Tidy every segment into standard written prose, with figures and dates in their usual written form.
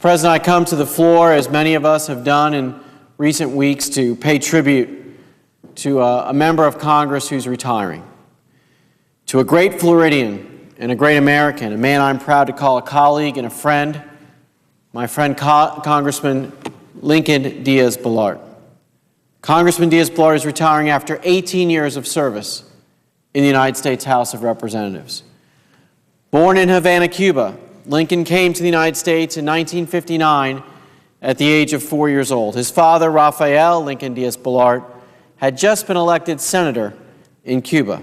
President, I come to the floor, as many of us have done in recent weeks, to pay tribute to a member of Congress who's retiring, to a great Floridian and a great American, a man I'm proud to call a colleague and a friend, my friend Congressman Lincoln Diaz-Balart. Congressman Diaz-Balart is retiring after 18 years of service in the United States House of Representatives. Born in Havana, Cuba, Lincoln came to the United States in 1959 at the age of 4 years old. His father, Rafael Lincoln Diaz-Balart, had just been elected senator in Cuba,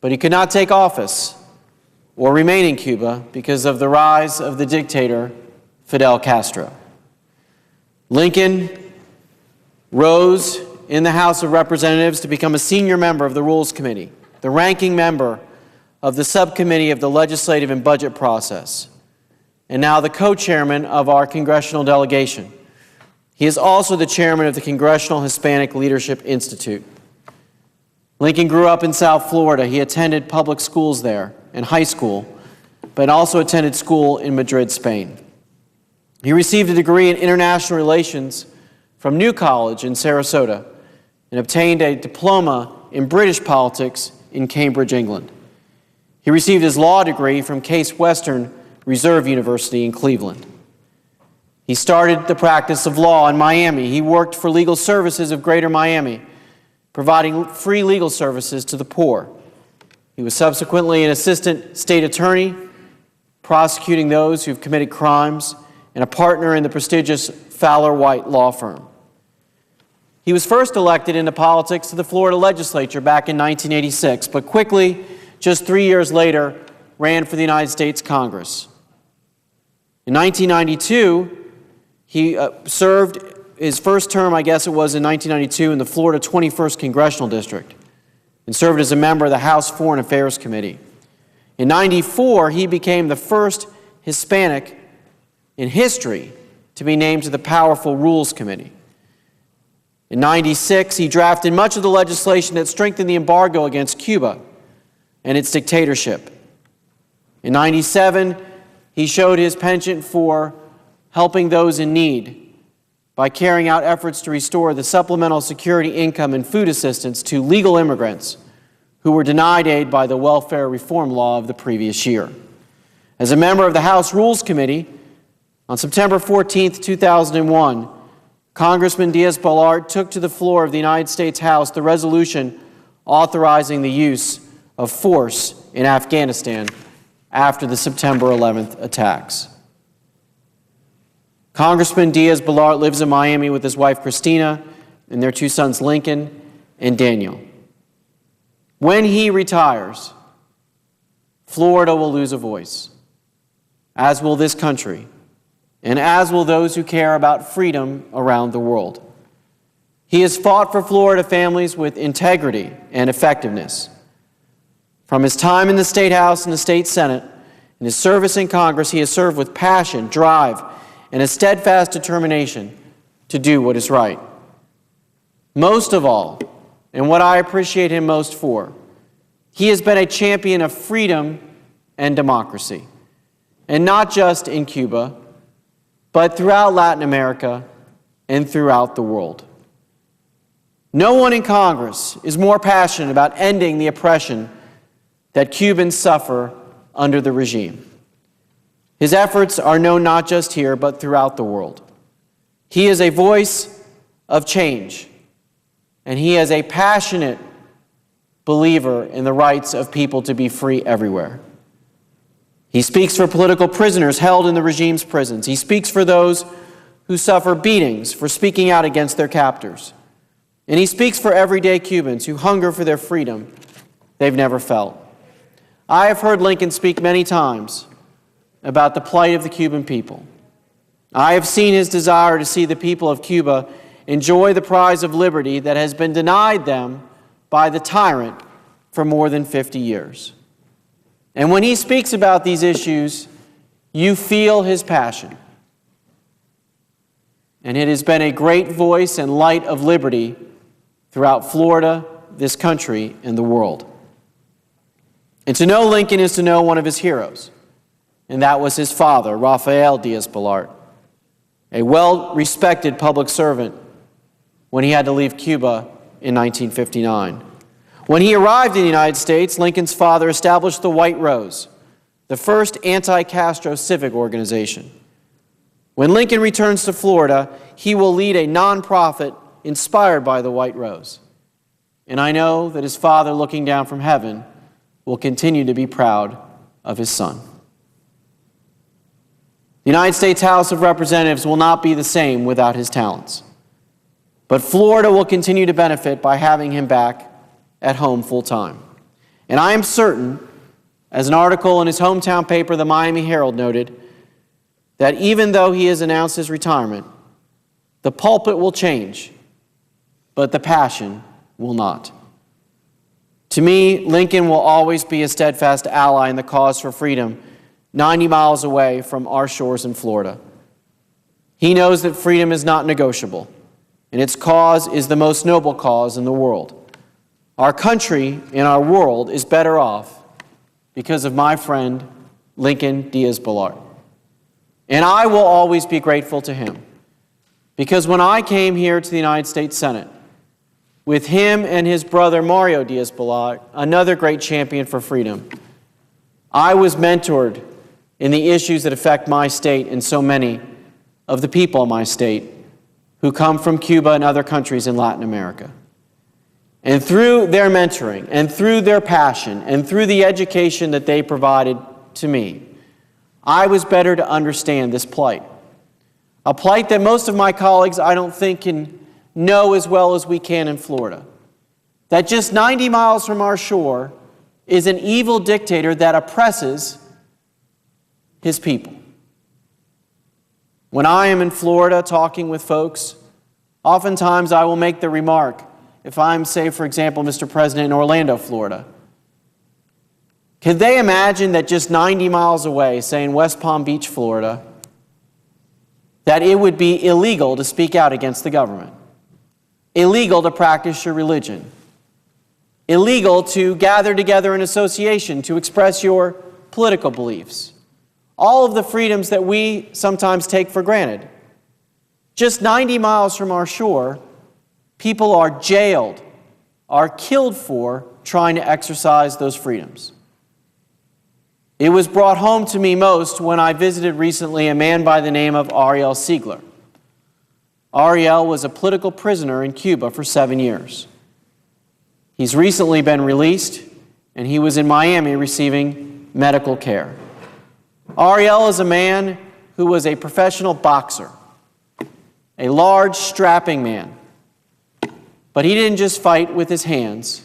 but he could not take office or remain in Cuba because of the rise of the dictator Fidel Castro. Lincoln rose in the House of Representatives to become a senior member of the Rules Committee, the ranking member of the subcommittee of the legislative and budget process, and now the co-chairman of our congressional delegation. He is also the chairman of the Congressional Hispanic Leadership Institute. Lincoln grew up in South Florida. He attended public schools there and high school, but also attended school in Madrid, Spain. He received a degree in international relations from New College in Sarasota and obtained a diploma in British politics in Cambridge, England. He received his law degree from Case Western Reserve University in Cleveland. He started the practice of law in Miami. He worked for Legal Services of Greater Miami, providing free legal services to the poor. He was subsequently an assistant state attorney, prosecuting those who've committed crimes, and a partner in the prestigious Fowler White law firm. He was first elected into politics to the Florida legislature back in 1986, but quickly, just 3 years later, ran for the United States Congress. In 1992, he served his first term, I guess it was in 1992, in the Florida 21st Congressional District, and served as a member of the House Foreign Affairs Committee. In 1994, he became the first Hispanic in history to be named to the powerful Rules Committee. In 1996, he drafted much of the legislation that strengthened the embargo against Cuba and its dictatorship. In 1997, he showed his penchant for helping those in need by carrying out efforts to restore the supplemental security income and food assistance to legal immigrants who were denied aid by the welfare reform law of the previous year. As a member of the House Rules Committee, on September 14, 2001, Congressman Diaz-Balart took to the floor of the United States House the resolution authorizing the use of force in Afghanistan after the September 11th attacks. Congressman Diaz-Balart lives in Miami with his wife Christina and their two sons Lincoln and Daniel. When he retires, Florida will lose a voice, as will this country, and as will those who care about freedom around the world. He has fought for Florida families with integrity and effectiveness. From his time in the State House and the State Senate, and his service in Congress, he has served with passion, drive, and a steadfast determination to do what is right. Most of all, and what I appreciate him most for, he has been a champion of freedom and democracy, and not just in Cuba, but throughout Latin America and throughout the world. No one in Congress is more passionate about ending the oppression that Cubans suffer under the regime. His efforts are known not just here, but throughout the world. He is a voice of change, and he is a passionate believer in the rights of people to be free everywhere. He speaks for political prisoners held in the regime's prisons. He speaks for those who suffer beatings for speaking out against their captors. And he speaks for everyday Cubans who hunger for their freedom they've never felt. I have heard Lincoln speak many times about the plight of the Cuban people. I have seen his desire to see the people of Cuba enjoy the prize of liberty that has been denied them by the tyrant for more than 50 years. And when he speaks about these issues, you feel his passion. And it has been a great voice and light of liberty throughout Florida, this country, and the world. And to know Lincoln is to know one of his heroes, and that was his father, Rafael Diaz-Balart. a well-respected public servant when he had to leave Cuba in 1959. When he arrived in the United States, Lincoln's father established the White Rose, the first anti-Castro civic organization. When Lincoln returns to Florida, he will lead a nonprofit inspired by the White Rose. And I know that his father, looking down from heaven, will continue to be proud of his son. The United States House of Representatives will not be the same without his talents. But Florida will continue to benefit by having him back at home full-time. And I am certain, as an article in his hometown paper, the Miami Herald, noted, that even though he has announced his retirement, the pulpit will change, but the passion will not. To me, Lincoln will always be a steadfast ally in the cause for freedom 90 miles away from our shores in Florida. He knows that freedom is not negotiable, and its cause is the most noble cause in the world. Our country and our world is better off because of my friend, Lincoln Diaz-Balart. And I will always be grateful to him, because when I came here to the United States Senate, with him and his brother Mario Diaz-Balart, another great champion for freedom, I was mentored in the issues that affect my state and so many of the people in my state who come from Cuba and other countries in Latin America. And through their mentoring, and through their passion, and through the education that they provided to me, I was better to understand this plight. A plight that most of my colleagues, I don't think, can know as well as we can in Florida. That just 90 miles from our shore is an evil dictator that oppresses his people. When I am in Florida talking with folks, oftentimes I will make the remark, if I'm, say, for example, Mr. President, in Orlando, Florida, could they imagine that just 90 miles away, say in West Palm Beach, Florida, that it would be illegal to speak out against the government, illegal to practice your religion, illegal to gather together in association to express your political beliefs, all of the freedoms that we sometimes take for granted. Just 90 miles from our shore, people are jailed, are killed for trying to exercise those freedoms. It was brought home to me most when I visited recently a man by the name of Ariel Siegler. Ariel was a political prisoner in Cuba for 7 years. He's recently been released, and he was in Miami receiving medical care. Ariel is a man who was a professional boxer, a large, strapping man. But he didn't just fight with his hands.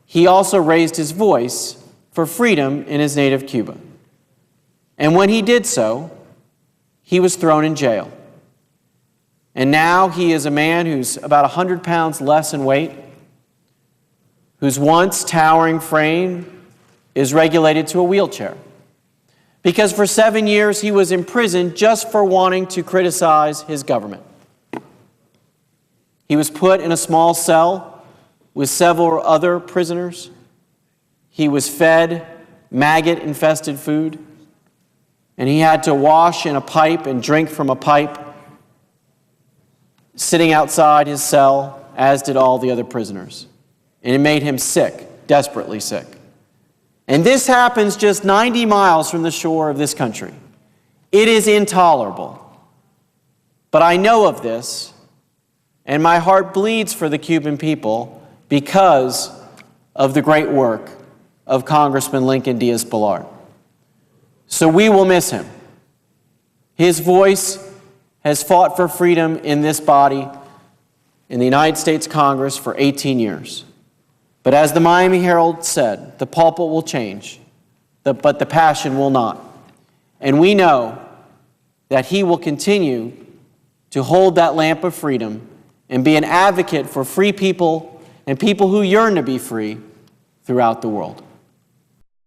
He also raised his voice for freedom in his native Cuba. And when he did so, he was thrown in jail. And now he is a man who's about 100 pounds less in weight, whose once towering frame is regulated to a wheelchair. Because for 7 years he was imprisoned just for wanting to criticize his government. He was put in a small cell with several other prisoners. He was fed maggot-infested food, and he had to wash in a pipe and drink from a pipe, sitting outside his cell, as did all the other prisoners. And it made him sick, desperately sick. And this happens just 90 miles from the shore of this country. It is intolerable. But I know of this, and my heart bleeds for the Cuban people because of the great work of Congressman Lincoln Diaz-Balart. So we will miss him. His voice has fought for freedom in this body, in the United States Congress, for 18 years. But as the Miami Herald said, the pulpit will change, but the passion will not. And we know that he will continue to hold that lamp of freedom and be an advocate for free people and people who yearn to be free throughout the world.